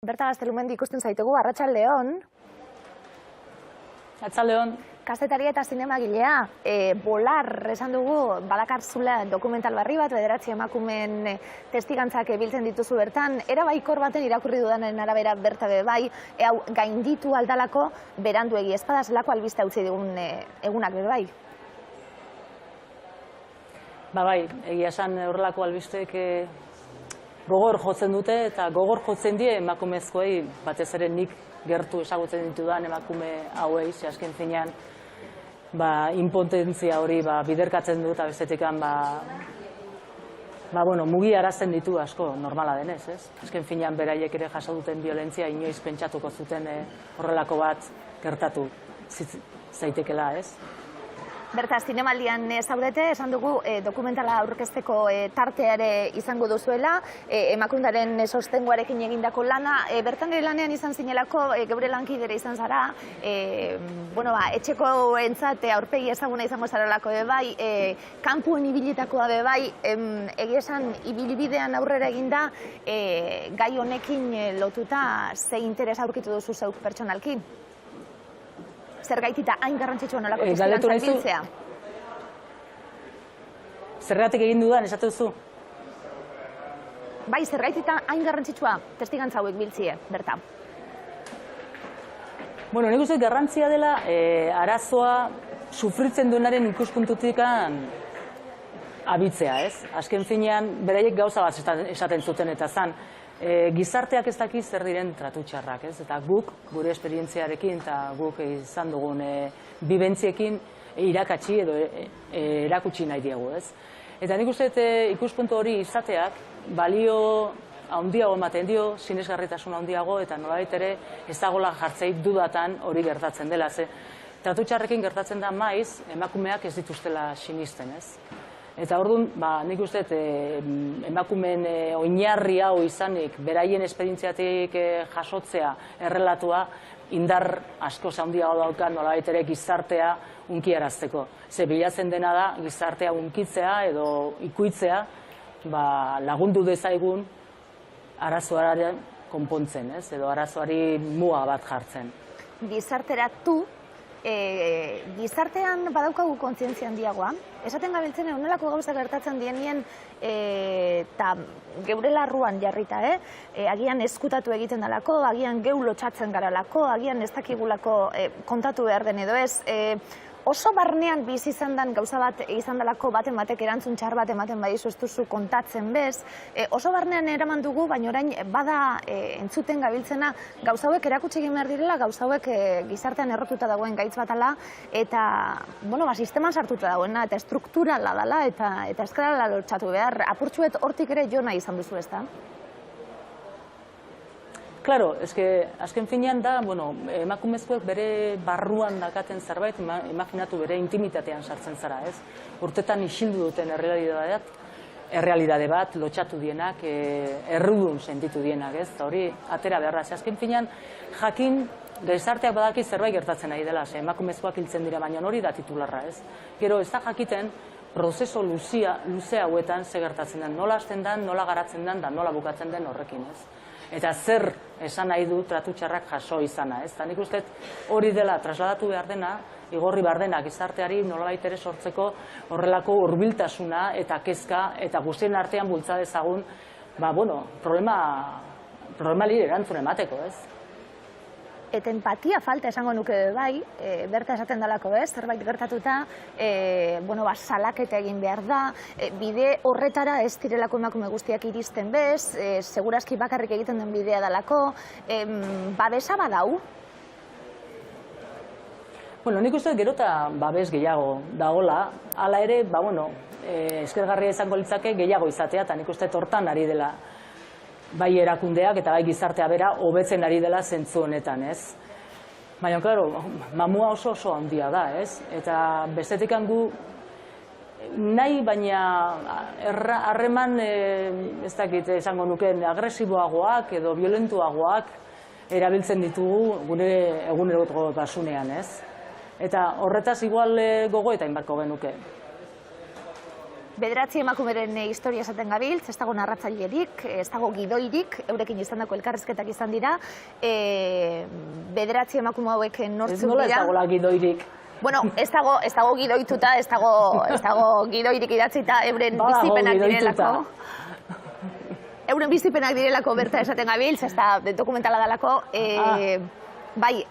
Berta Gaztelumendi ikusten zaitugu, Arratsaldeon. Arratsaldeon. Kazetaria eta zinemagilea, Bolar esan dugu, badakarzula dokumental barri bat, 9 emakumeen testigantzak biltzen dituzu bertan, era baikor baten irakurri dudanen arabera berta be bai, hau gainditu aldalako beranduegi espadaz lako albiste utzi digun egunak be bai. Ba bai, egia esan horrelako albisteek gogor jotzen dute eta gogor jotzen die emakumezkoei, batez ere nik gertu ezagutzen ditudan emakume hauei, ze azken finean impotentzia hori biderkatzen dut, eta bestetikan mugi arazten ditu asko normala denez, ez? Azken finean beraiek ere jaso duten violentzia inoiz pentsatuko zuten horrelako bat gertatu zaitekela, ez? Berta, zinemaldian zaudete, esan dugu dokumentala aurkezteko tartea ere izango duzuela, emakundaren sostenguarekin egindako lana, bertan ere lanean izan zinelako, geure lankidere izan zara, etxeko entzat aurpegi ezaguna izango zarelako bai, kanpuen ibilitakoa bai, egia esan ibilbidean aurrera eginda, gai honekin lotuta ze interes aurkitu duzu zeuk pertsonalki? Zergaitita hain garrantzitsua nolako testigantzak biltzea? Zergatik egin dudan, esatu duzu? Bai, zergaitita hain garrantzitsua testigantza hauek biltzie, Berta? Bueno, nik uste garrantzia dela arazoa sufritzen duenaren ikuspuntutik abitzea, ez? Azken finean, beraiek gauza bat esaten zuten eta zan, gizarteak ez daki zer diren tratu txarrak, ez? Eta guk, gure esperientziarekin eta guk izan dugun bibentziekin irakatsi edo erakutsi nahi diegu, ez? Eta nik uste ikuspuntu hori izateak balio handiago ematen dio, sinesgarritasun handiago eta nolabait ere ez dagoela jartzei dudatan hori gertatzen dela, ze tratu txarrekin gertatzen da maiz emakumeak ez dituztela sinisten, ez? Eta orduan, nik uste emakumeen oinarri hau izanik, beraien esperientziatik jasotzea errelatua, indar asko handiago daukan nolabait ere gizartea unkiarazteko. Ze bilatzen dena da gizartea unkitzea edo ikuitzea lagundu dezaigun arazoaren konpontzen, edo arazoari muga bat jartzen. Gizarteratu, gizartean badaukagu kontzientzia handiagoa. Esaten gabiltzen honelako gauza gertatzen dienien eta geure larruan jarrita, agian eskutatu egiten dalako, agian geu lotxatzen garalako, agian ez dakigulako kontatu behar den edo ez. Oso barnean bizi izan den gauza bat izan dalako baten batek erantzun txar bat ematen badizu ez duzu kontatzen bez. Oso barnean eraman dugu, baina orain bada entzuten gabiltzena gauza hauek erakutsi egin behar direla, gauza hauek gizartean errotuta dagoen gaitz batala eta sisteman sartuta dagoena eta strukturala dela eta ez gara lotxatu behar. Apurtxuet hortik ere jo nahi izan duzu ez da? Claro, azken finean da, emakumezkoek bere barruan dakaten zerbait, imaginatu bere intimitatean sartzen zara, ez? Urtetan isildu duten errealidade bat, lotxatu dienak, errudun sentitu dienak, ez? Hori, atera beharra, azken finean, jakin, gizarteak badaki zerbait gertatzen ari dela, emakumezkoak hiltzen dira, baina hori da titularra, ez? Gero, ez da jakiten, prozeso luze hauetan ze gertatzen den, nola hasten den, nola garatzen den, da nola bukatzen den horrekin, ez? Eta zer esan nahi du tratu txarrak jaso izana, ez? Eta nik uste hori dela trasladatu behar dena, igorri behar dena gizarteari nolabait ere sortzeko horrelako hurbiltasuna eta kezka eta guztien artean bultza dezagun, problemari erantzun emateko, ez? Eta empatia falta esango nuke bai, Berta esaten dalako ez, zerbait gertatuta, salaketa egin behar da, bide horretara ez direlako emakume guztiak iristen bez, segurazki bakarrik egiten den bidea dalako, babesa badau? Nik uste gero eta babes gehiago dagola, hala ere, eskergarria izango litzake gehiago izatea, eta nik uste hortan ari dela bai erakundeak eta bai gizartea bera hobetzen ari dela zentzu honetan, ez? Baina, klaro, mamua oso handia da, ez? Eta bestetik gu nahi baina harreman, ez dakit esango nuken, agresiboagoak edo violentuagoak erabiltzen ditugu gure eguneroko basunean, ez? Eta horretaz igual gogoeta inbarko genuke. Bederatzi emakumeren historia esaten gabiltz, ez dago narratzailerik, ez dago gidoirik, eurekin izandako elkarrizketak izan dira. Bederatzi emakume hauek nortzuk Nola ez dira? dagoela gidoirik? Bueno, ez dago gidoituta, ez dago gidoirik idatzita, euren Badago bizipenak gidoituta. direlako. Euren bizipenak direlako berta esaten gabiltz, ez da dokumentala dalako. Bai,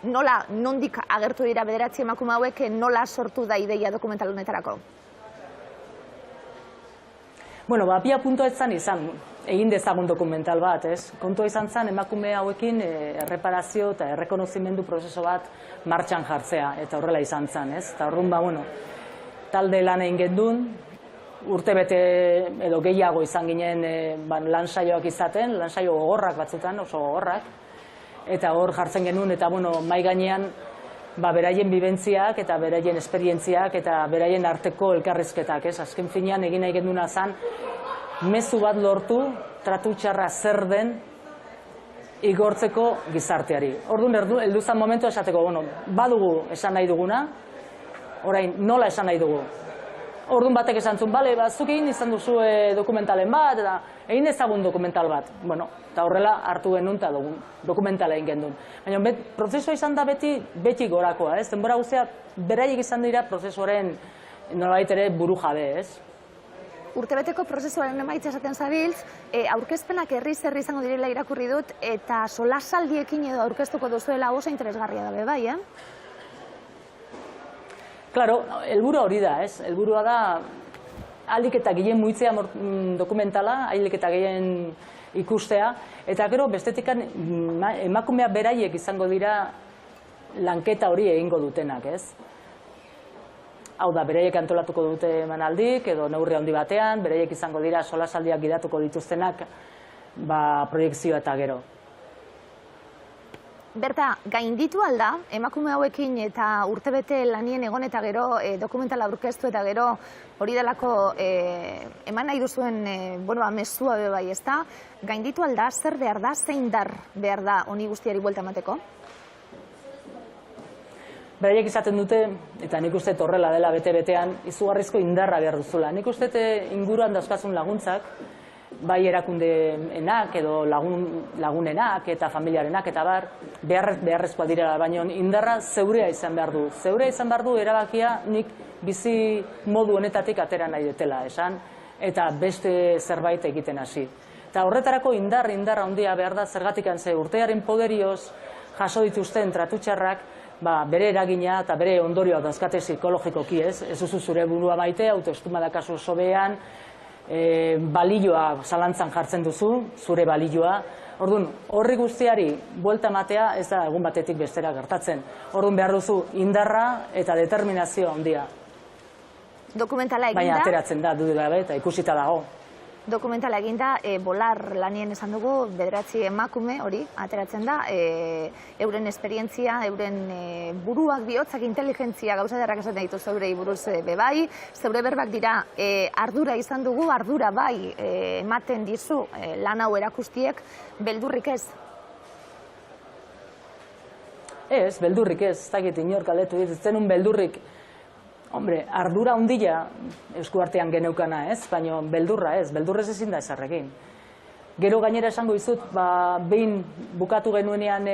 nola, nondik agertu dira bederatzi emakume hauek, nola sortu da ideia dokumental honetarako? Bueno, bapia puntua izan, egin dezagun dokumental bat, ez? Kontua izan zen emakume hauekin erreparazio eta errekonozimendu prozeso bat martxan jartzea, eta horrela izan zen, ez? Eta orduan, bueno, talde lan egin gendun, urtebete edo gehiago izan ginen lan saioak izaten, lan saio gogorrak batzutan, oso gogorrak, eta hor jartzen genuen, eta bueno, mai gainean, beraien bibentziak eta beraien esperientziak eta beraien arteko elkarrizketak, ez? Azken finean egin nahi genduna zen, mezu bat lortu, tratu txarra zer den igortzeko gizarteari. Orduan, heldu zen momentu esateko, bueno, badugu esan nahi duguna, orain nola esan nahi dugu. Orduan batek esan zuen, bale, zuk egin izan duzu dokumentalen bat, eta egin ezagun dokumental bat. Bueno, eta horrela hartu genuen eta dokumentala egin genuen. Baina, prozesua izan da beti gorakoa, ez? Denbora guztia, beraiek izan dira prozesuaren nolabait ere buru jabe, ez? Urtebeteko prozesuaren emaitza esaten zabiltz, aurkezpenak herriz izango direla irakurri dut, eta solasaldiekin edo aurkeztuko duzuela oso interesgarria da bai, Claro, helburua hori da, ez? Helburua da ahalik eta gehien muitzea dokumentala, ahalik eta gehien ikustea, eta gero bestetik emakumea beraiek izango dira lanketa hori egingo dutenak, ez? Hau da, beraiek antolatuko dute emanaldik, edo neurri handi batean, beraiek izango dira solasaldiak gidatuko dituztenak proiekzioa eta gero. Berta, gainditu alda, emakume hauekin eta urtebete lanien egon eta gero dokumentala aurkeztu eta gero hori delako eman nahi duzuen mezua bai, ez da? Gainditu alda, zer behar da, zein dar behar da honi guztiari buelta emateko? Beraiek izaten dute, eta nik uste horrela dela bete-betean, izugarrizko indarra behar duzula. Nik uste inguruan dauzkazun laguntzak, bai erakundeenak edo lagunenak eta familiarenak eta beharrezkoa direla, baina indarra zeurea izan behar du. Zeurea izan behar du erabakia nik bizi modu honetatik atera nahi detela esan, eta beste zerbait egiten hasi. Eta horretarako indarra handia behar da zergatik ze urtearen poderioz jaso dituzten tratutxarrak, bere eragina eta bere ondorioak dauzkate psikologikoki, ez? Ez duzu zure burua maite, autoestima da kasu sobean, balioa zalantzan jartzen duzu, zure balioa. Orduan, horri guztiari buelta ematea ez da egun batetik bestera gertatzen. Orduan behar duzu indarra eta determinazio handia. Dokumentala eginda. Baina ateratzen da, dudik gabe, eta ikusita dago. Dokumentala eginda, Bolar lanien esan dugu, bederatzi emakume hori ateratzen da, euren esperientzia, euren buruak bihotzak, inteligentzia, gauza derrak esaten ditu zeurei buruz bebai, zeure berbak dira, ardura izan dugu, ardura bai ematen dizu lan hau erakustiek, beldurrik ez? Ez, beldurrik ez, ez dakit inor kaletu dit, ez zenun beldurrik. Hombre, ardura handia eskuartean geneukana, ez? Baina beldurra ez, beldurrez ezin da esarrekin. Gero gainera esango izut, behin bukatu genuenean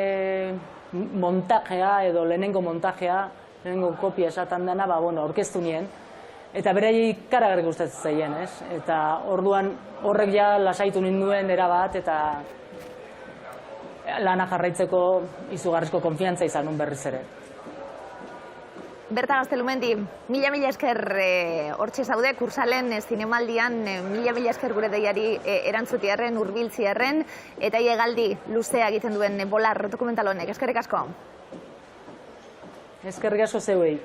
montajea edo lehenengo montajea, lehenengo kopia esaten dena, orkestu nien. Eta beraiei karagarri gustatzen zaien, ez? Eta orduan horrek ja lasaitu ninduen erabat eta lana jarraitzeko izugarrizko konfiantza izan nun berriz ere. Berta Gaztelumendi, mila esker hortxe zaude, kursalen zinemaldian, mila esker gure deiari erantzutiarren, hurbiltziarren, eta iegaldi luzea egiten duen Bolar dokumental honek. Eskerrik asko. Eskerrik asko zeuei.